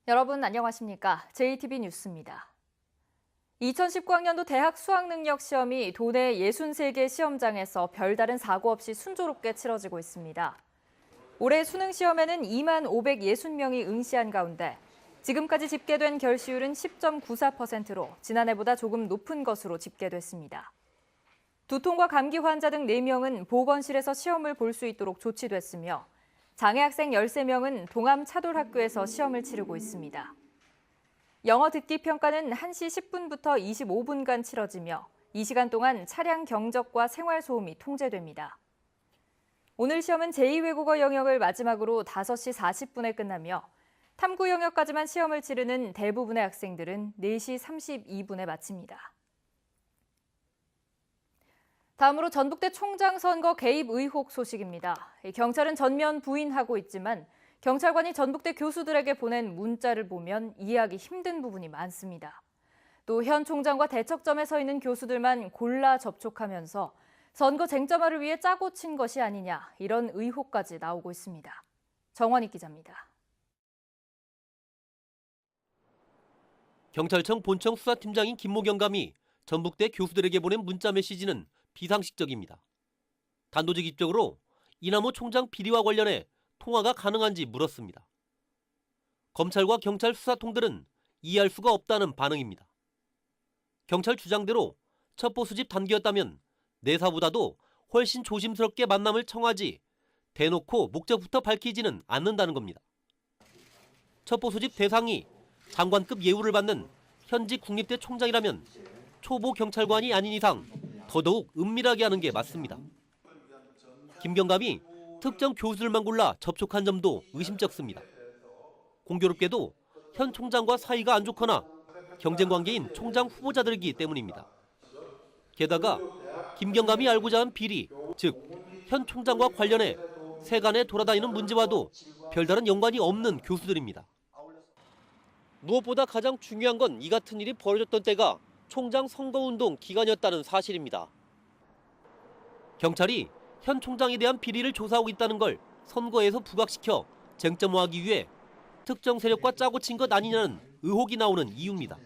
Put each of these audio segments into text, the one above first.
여러분 안녕하십니까? JTB 뉴스입니다. 2019학년도 대학 수학능력시험이 도내 63개 시험장에서 별다른 사고 없이 순조롭게 치러지고 있습니다. 올해 수능시험에는 2만 560명이 응시한 가운데 지금까지 집계된 결시율은 10.94%로 지난해보다 조금 높은 것으로 집계됐습니다. 두통과 감기 환자 등 4명은 보건실에서 시험을 볼 수 있도록 조치됐으며 장애학생 13명은 동암차돌학교에서 시험을 치르고 있습니다. 영어 듣기 평가는 1시 10분부터 25분간 치러지며 이 시간 동안 차량 경적과 생활소음이 통제됩니다. 오늘 시험은 제2외국어 영역을 마지막으로 5시 40분에 끝나며 탐구 영역까지만 시험을 치르는 대부분의 학생들은 4시 32분에 마칩니다. 다음으로 전북대 총장 선거 개입 의혹 소식입니다. 경찰은 전면 부인하고 있지만 경찰관이 전북대 교수들에게 보낸 문자를 보면 이해하기 힘든 부분이 많습니다. 또 현 총장과 대척점에 서 있는 교수들만 골라 접촉하면서 선거 쟁점화를 위해 짜고 친 것이 아니냐 이런 의혹까지 나오고 있습니다. 정원익 기자입니다. 경찰청 본청 수사팀장인 김모경 감이 전북대 교수들에게 보낸 문자 메시지는 비상식적입니다. 단도직 입적으로 이남호 총장 비리와 관련해 통화가 가능한지 물었습니다. 검찰과 경찰 수사통들은 이해할 수가 없다는 반응입니다. 경찰 주장대로 첩보 수집 단계였다면 내사보다도 훨씬 조심스럽게 만남을 청하지 대놓고 목적부터 밝히지는 않는다는 겁니다. 첩보 수집 대상이 장관급 예우를 받는 현직 국립대 총장이라면 초보 경찰관이 아닌 이상 더더욱 은밀하게 하는 게 맞습니다. 김경감이 특정 교수들만 골라 접촉한 점도 의심쩍습니다. 공교롭게도 현 총장과 사이가 안 좋거나 경쟁 관계인 총장 후보자들이기 때문입니다. 게다가 김경감이 알고자 한 비리, 즉 현 총장과 관련해 세간에 돌아다니는 문제와도 별다른 연관이 없는 교수들입니다. 무엇보다 가장 중요한 건 이 같은 일이 벌어졌던 때가 총장 선거운동 기간이었다는 사실입니다. 경찰이 현 총장에 대한 비리를 조사하고 있다는 걸 선거에서 부각시켜 쟁점화하기 위해 특정 세력과 짜고 친 것 아니냐는 의혹이 나오는 이유입니다.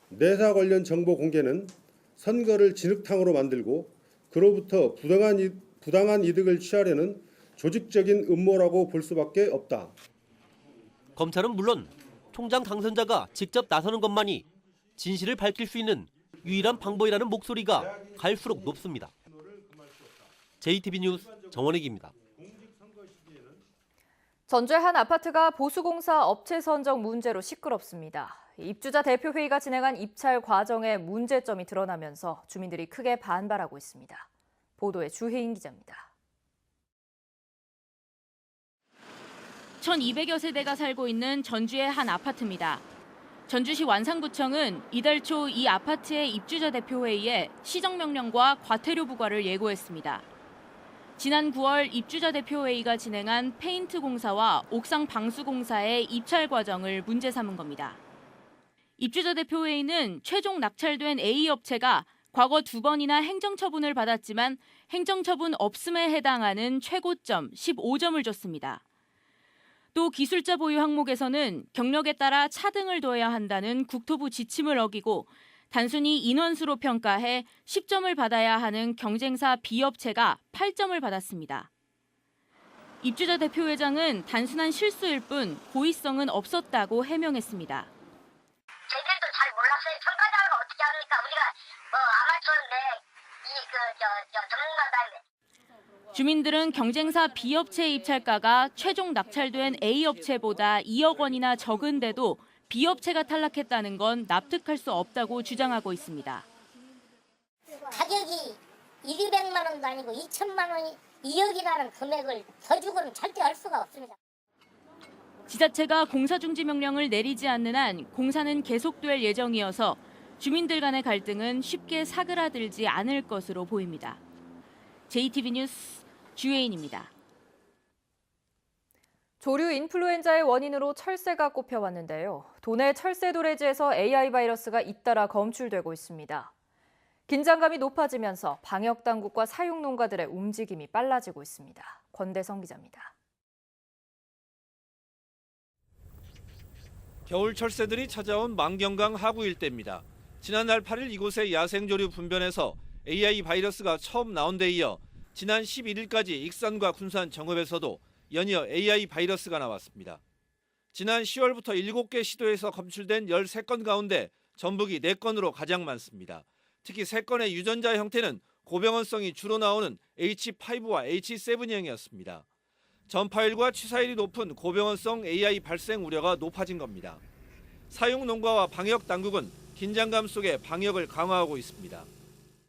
내사 관련 정보 공개는 선거를 진흙탕으로 만들고 그로부터 부당한 이득을 취하려는 조직적인 음모라고 볼 수밖에 없다. 검찰은 물론 총장 당선자가 직접 나서는 것만이 진실을 밝힐 수 있는 유일한 방법이라는 목소리가 갈수록 높습니다. JTB 뉴스 정원익입니다. 전주의 한 아파트가 보수공사 업체 선정 문제로 시끄럽습니다. 입주자 대표회의가 진행한 입찰 과정에 문제점이 드러나면서 주민들이 크게 반발하고 있습니다. 보도에 주혜인 기자입니다. 1200여 세대가 살고 있는 전주의 한 아파트입니다. 전주시 완산구청은 이달 초 이 아파트의 입주자 대표회의에 시정명령과 과태료 부과를 예고했습니다. 지난 9월 입주자 대표회의가 진행한 페인트 공사와 옥상 방수 공사의 입찰 과정을 문제 삼은 겁니다. 입주자 대표회의는 최종 낙찰된 A 업체가 과거 2번이나 행정처분을 받았지만 행정처분 없음에 해당하는 최고점 15점을 줬습니다. 또 기술자 보유 항목에서는 경력에 따라 차등을 둬야 한다는 국토부 지침을 어기고 단순히 인원수로 평가해 10점을 받아야 하는 경쟁사 B업체가 8점을 받았습니다. 입주자 대표회장은 단순한 실수일 뿐 고의성은 없었다고 해명했습니다. 저희들도 잘 몰랐어요. 평가자는 어떻게 하니까 우리가 아마추어인데 전문가다. 주민들은 경쟁사 B업체 입찰가가 최종 낙찰된 A업체보다 2억 원이나 적은데도 B업체가 탈락했다는 건 납득할 수 없다고 주장하고 있습니다. 가격이 200만 원도 아니고 2천만 원이 2억이라는 금액을 더 주고는 절대 할 수가 없습니다. 지자체가 공사중지 명령을 내리지 않는 한 공사는 계속될 예정이어서 주민들 간의 갈등은 쉽게 사그라들지 않을 것으로 보입니다. JTB 뉴스 주혜인입니다. 조류 인플루엔자의 원인으로 철새가 꼽혀왔는데요. 도내 철새 도래지에서 AI 바이러스가 잇따라 검출되고 있습니다. 긴장감이 높아지면서 방역당국과 사육농가들의 움직임이 빨라지고 있습니다. 권대성 기자입니다. 겨울 철새들이 찾아온 망경강 하구 일대입니다. 지난달 8일 이곳의 야생조류 분변에서 AI 바이러스가 처음 나온 데 이어 지난 11일까지 익산과 군산 정읍에서도 연이어 AI 바이러스가 나왔습니다. 지난 10월부터 7개 시도에서 검출된 13건 가운데 전북이 4건으로 가장 많습니다. 특히 3건의 유전자 형태는 고병원성이 주로 나오는 H5와 H7형이었습니다. 전파율과 취사율이 높은 고병원성 AI 발생 우려가 높아진 겁니다. 사육 농가와 방역 당국은 긴장감 속에 방역을 강화하고 있습니다.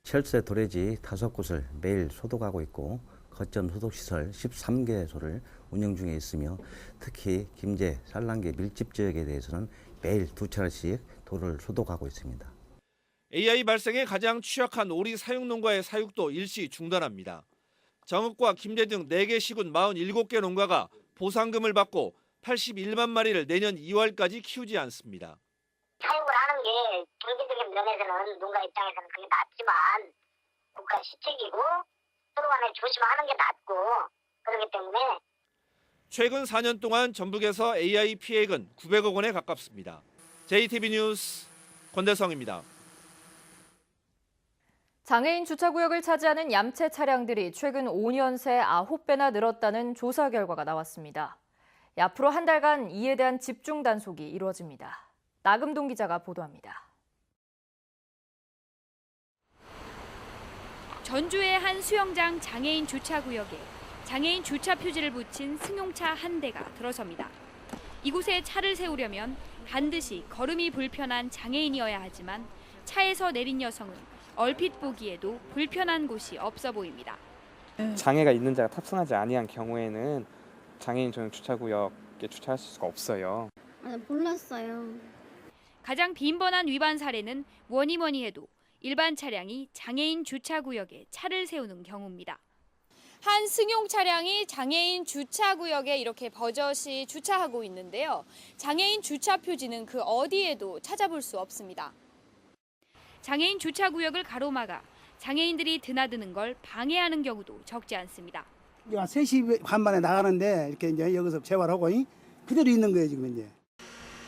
철새 도래지 5곳을 매일 소독하고 있고 거점 소독시설 13개소를 운영 중에 있으며 특히 김제, 산란계 밀집 지역에 대해서는 매일 2차례씩 도를 소독하고 있습니다. AI 발생에 가장 취약한 오리 사육 농가의 사육도 일시 중단합니다. 정읍과 김제 등 4개 시군 47개 농가가 보상금을 받고 81만 마리를 내년 2월까지 키우지 않습니다. 사육을 하는 게 경제적인 면에서는 농가 입장에서는 그게 낫지만 국가 시책이고 서로 간에 조심하는 게 낫고 그렇기 때문에 최근 4년 동안 전북에서 AI 피해액은 900억 원에 가깝습니다. JTB 뉴스 권대성입니다. 장애인 주차구역을 차지하는 얌체 차량들이 최근 5년 새 9배나 늘었다는 조사 결과가 나왔습니다. 앞으로 한 달간 이에 대한 집중 단속이 이루어집니다. 나금동 기자가 보도합니다. 전주의 한 수영장 장애인 주차구역에 장애인 주차 표지를 붙인 승용차 한 대가 들어섭니다. 이곳에 차를 세우려면 반드시 걸음이 불편한 장애인이어야 하지만 차에서 내린 여성은 얼핏 보기에도 불편한 곳이 없어 보입니다. 장애가 있는 자가 탑승하지 아니한 경우에는 장애인 전용 주차구역에 주차할 수가 없어요. 몰랐어요. 가장 빈번한 위반 사례는 뭐니 해도 일반 차량이 장애인 주차구역에 차를 세우는 경우입니다. 한 승용 차량이 장애인 주차구역에 이렇게 버젓이 주차하고 있는데요. 장애인 주차 표지는 그 어디에도 찾아볼 수 없습니다. 장애인 주차구역을 가로막아 장애인들이 드나드는 걸 방해하는 경우도 적지 않습니다. 3시 반 만에 나가는데 이렇게 이제 여기서 재활하고 그대로 있는 거예요, 지금 이제.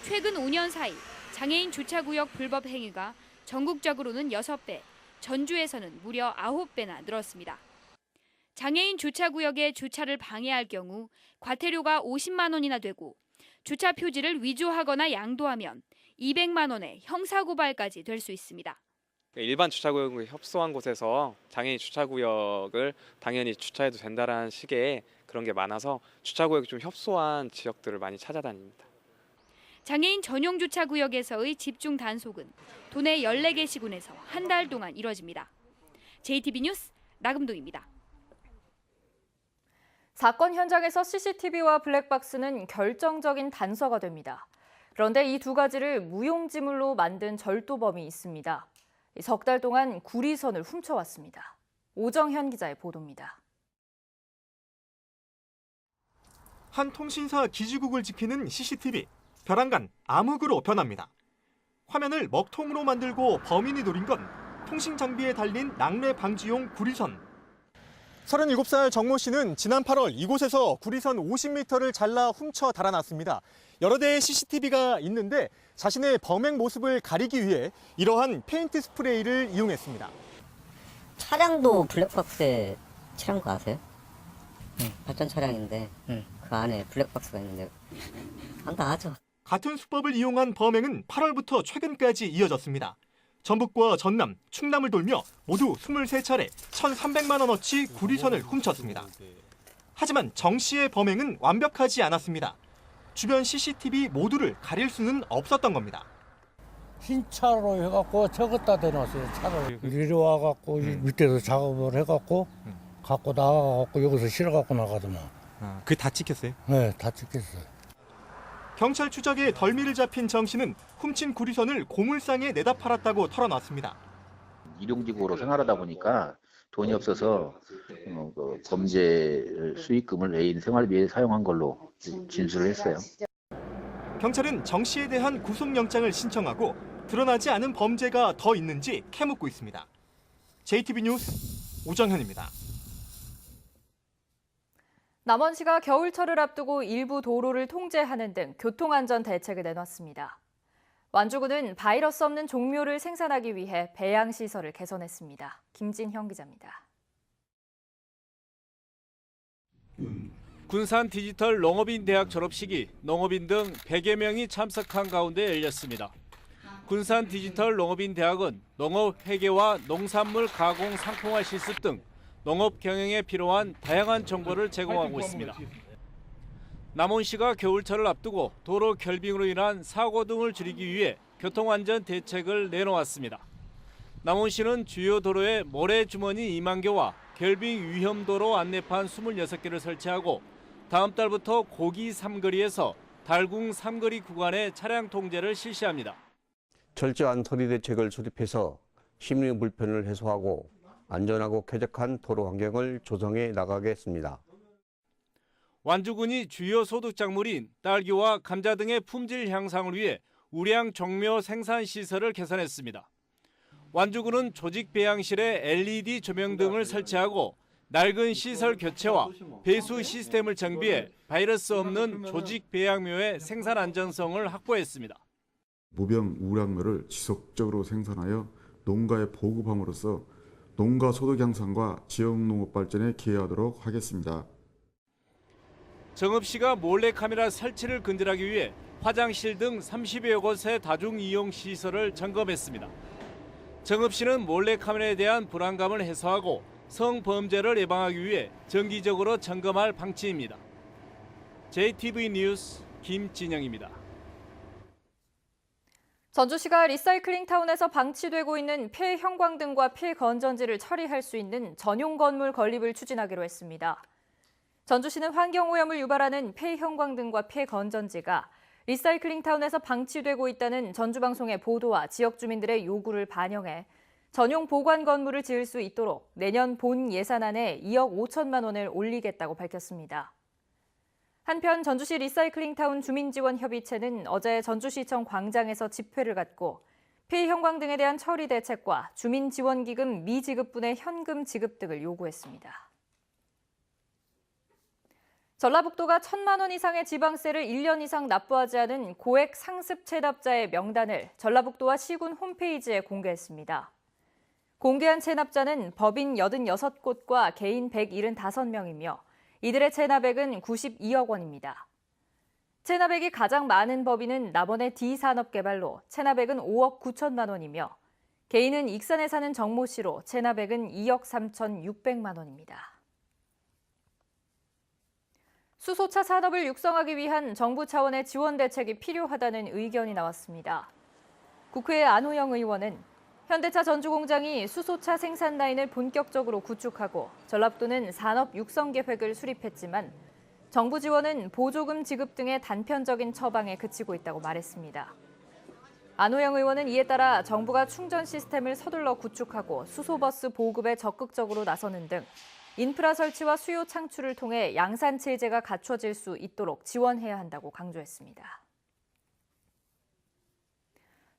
최근 5년 사이 장애인 주차구역 불법 행위가 전국적으로는 6배, 전주에서는 무려 9배나 늘었습니다. 장애인 주차구역에 주차를 방해할 경우 과태료가 50만 원이나 되고 주차 표지를 위조하거나 양도하면 200만 원의 형사고발까지 될 수 있습니다. 일반 주차구역에 협소한 곳에서 장애인 주차구역을 당연히 주차해도 된다는 식의 그런 게 많아서 주차구역이 좀 협소한 지역들을 많이 찾아다닙니다. 장애인 전용 주차구역에서의 집중 단속은 도내 14개 시군에서 한 달 동안 이뤄집니다. JTB 뉴스 나금동입니다. 사건 현장에서 CCTV와 블랙박스는 결정적인 단서가 됩니다. 그런데 이 두 가지를 무용지물로 만든 절도범이 있습니다. 석 달 동안 구리선을 훔쳐왔습니다. 오정현 기자의 보도입니다. 한 통신사 기지국을 지키는 CCTV, 벼랑간 암흑으로 변합니다. 화면을 먹통으로 만들고 범인이 노린 건 통신 장비에 달린 낙뢰 방지용 구리선. 37살 정모 씨는 지난 8월 이곳에서 구리선 50m를 잘라 훔쳐 달아났습니다. 여러 대의 CCTV가 있는데 자신의 범행 모습을 가리기 위해 이러한 페인트 스프레이를 이용했습니다. 차량도 블랙박스에 칠한 거 아세요? 발전 차량인데 그 안에 블랙박스가 있는데 한다 하죠. 같은 수법을 이용한 범행은 8월부터 최근까지 이어졌습니다. 전북과 전남, 충남을 돌며 모두 23차례 1,300만 원어치 구리선을 훔쳤습니다. 하지만 정 씨의 범행은 완벽하지 않았습니다. 주변 CCTV 모두를 가릴 수는 없었던 겁니다. 흰 차로 해갖고 저것다 대놨어요. 차를 이리 와갖고 밑에서 작업을 해갖고 갖고 나가갖고 여기서 실어갖고 나가더만. 그게 다 찍혔어요? 네, 다 찍혔어요. 경찰 추적에 덜미를 잡힌 정 씨는 훔친 구리선을 고물상에 내다 팔았다고 털어놨습니다. 일용직으로 생활하다 보니까 돈이 없어서 범죄 수익금을 애인 생활비에 사용한 걸로 진술을 했어요. 경찰은 정 씨에 대한 구속영장을 신청하고 드러나지 않은 범죄가 더 있는지 캐묻고 있습니다. JTB 뉴스 오정현입니다. 남원시가 겨울철을 앞두고 일부 도로를 통제하는 등 교통안전 대책을 내놨습니다. 완주군은 바이러스 없는 종묘를 생산하기 위해 배양시설을 개선했습니다. 김진형 기자입니다. 군산 디지털 농업인 대학 졸업식이 농업인 등 100여 명이 참석한 가운데 열렸습니다. 군산 디지털 농업인 대학은 농업 회계와 농산물 가공 상품화 실습 등 농업 경영에 필요한 다양한 정보를 제공하고 있습니다. 남원시가 겨울철을 앞두고 도로 결빙으로 인한 사고 등을 줄이기 위해 교통안전 대책을 내놓았습니다. 남원시는 주요 도로에 모래주머니 2만 개와 결빙 위험도로 안내판 26개를 설치하고 다음 달부터 고기 삼거리에서 달궁 삼거리 구간의 차량 통제를 실시합니다. 철저한 처리 대책을 수립해서 시민의 불편을 해소하고 안전하고 쾌적한 도로 환경을 조성해 나가겠습니다. 완주군이 주요 소득작물인 딸기와 감자 등의 품질 향상을 위해 우량 종묘 생산 시설을 개선했습니다. 완주군은 조직 배양실에 LED 조명 등을 설치하고 낡은 시설 교체와 배수 시스템을 정비해 바이러스 없는 조직 배양묘의 생산 안전성을 확보했습니다. 무병 우량묘를 지속적으로 생산하여 농가에 보급함으로써 농가 소득 향상과 지역 농업 발전에 기여하도록 하겠습니다. 정읍시가 몰래카메라 설치를 근절하기 위해 화장실 등 30여 곳의 다중이용시설을 점검했습니다. 정읍시는 몰래카메라에 대한 불안감을 해소하고 성범죄를 예방하기 위해 정기적으로 점검할 방침입니다. JTV 뉴스 김진영입니다. 전주시가 리사이클링 타운에서 방치되고 있는 폐형광등과 폐건전지를 처리할 수 있는 전용 건물 건립을 추진하기로 했습니다. 전주시는 환경오염을 유발하는 폐형광등과 폐건전지가 리사이클링 타운에서 방치되고 있다는 전주방송의 보도와 지역 주민들의 요구를 반영해 전용 보관 건물을 지을 수 있도록 내년 본 예산안에 2억 5천만 원을 올리겠다고 밝혔습니다. 한편 전주시 리사이클링타운 주민지원협의체는 어제 전주시청 광장에서 집회를 갖고 폐형광등에 대한 처리 대책과 주민지원기금 미지급분의 현금 지급 등을 요구했습니다. 전라북도가 1,000만 원 이상의 지방세를 1년 이상 납부하지 않은 고액 상습 체납자의 명단을 전라북도와 시군 홈페이지에 공개했습니다. 공개한 체납자는 법인 86곳과 개인 175명이며 이들의 체납액은 92억 원입니다. 체납액이 가장 많은 법인은 남원의 D산업개발로 체납액은 5억 9천만 원이며 개인은 익산에 사는 정모 씨로 체납액은 2억 3,600만 원입니다. 수소차 산업을 육성하기 위한 정부 차원의 지원 대책이 필요하다는 의견이 나왔습니다. 국회 안호영 의원은 현대차 전주공장이 수소차 생산 라인을 본격적으로 구축하고 전라북도는 산업 육성 계획을 수립했지만 정부 지원은 보조금 지급 등의 단편적인 처방에 그치고 있다고 말했습니다. 안호영 의원은 이에 따라 정부가 충전 시스템을 서둘러 구축하고 수소버스 보급에 적극적으로 나서는 등 인프라 설치와 수요 창출을 통해 양산 체제가 갖춰질 수 있도록 지원해야 한다고 강조했습니다.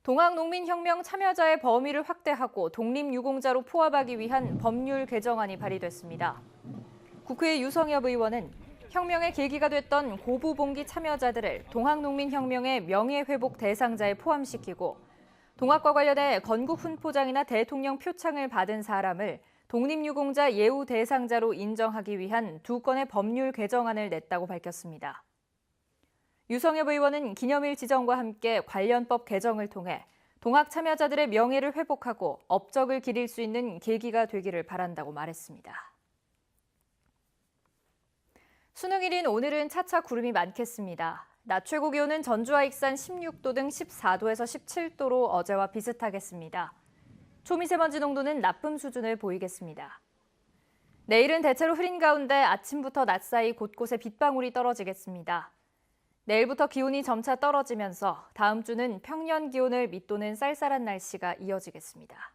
동학농민혁명 참여자의 범위를 확대하고 독립유공자로 포함하기 위한 법률 개정안이 발의됐습니다. 국회 유성엽 의원은 혁명의 계기가 됐던 고부봉기 참여자들을 동학농민혁명의 명예회복 대상자에 포함시키고 동학과 관련해 건국 훈포장이나 대통령 표창을 받은 사람을 독립유공자 예우 대상자로 인정하기 위한 2건의 법률 개정안을 냈다고 밝혔습니다. 유성엽 의원은 기념일 지정과 함께 관련법 개정을 통해 동학 참여자들의 명예를 회복하고 업적을 기릴 수 있는 계기가 되기를 바란다고 말했습니다. 수능일인 오늘은 차차 구름이 많겠습니다. 낮 최고 기온은 전주와 익산 16도 등 14도에서 17도로 어제와 비슷하겠습니다. 초미세먼지 농도는 나쁨 수준을 보이겠습니다. 내일은 대체로 흐린 가운데 아침부터 낮 사이 곳곳에 빗방울이 떨어지겠습니다. 내일부터 기온이 점차 떨어지면서 다음 주는 평년 기온을 밑도는 쌀쌀한 날씨가 이어지겠습니다.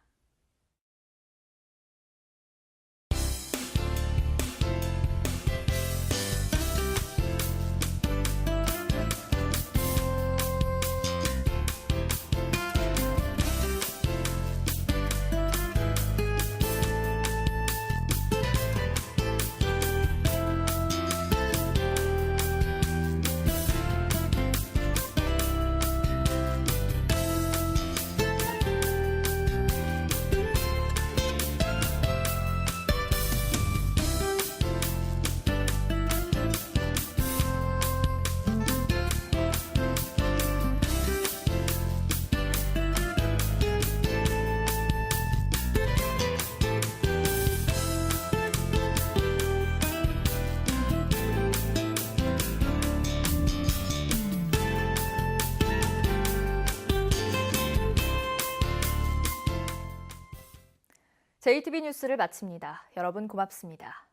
JTB 뉴스를 마칩니다. 여러분 고맙습니다.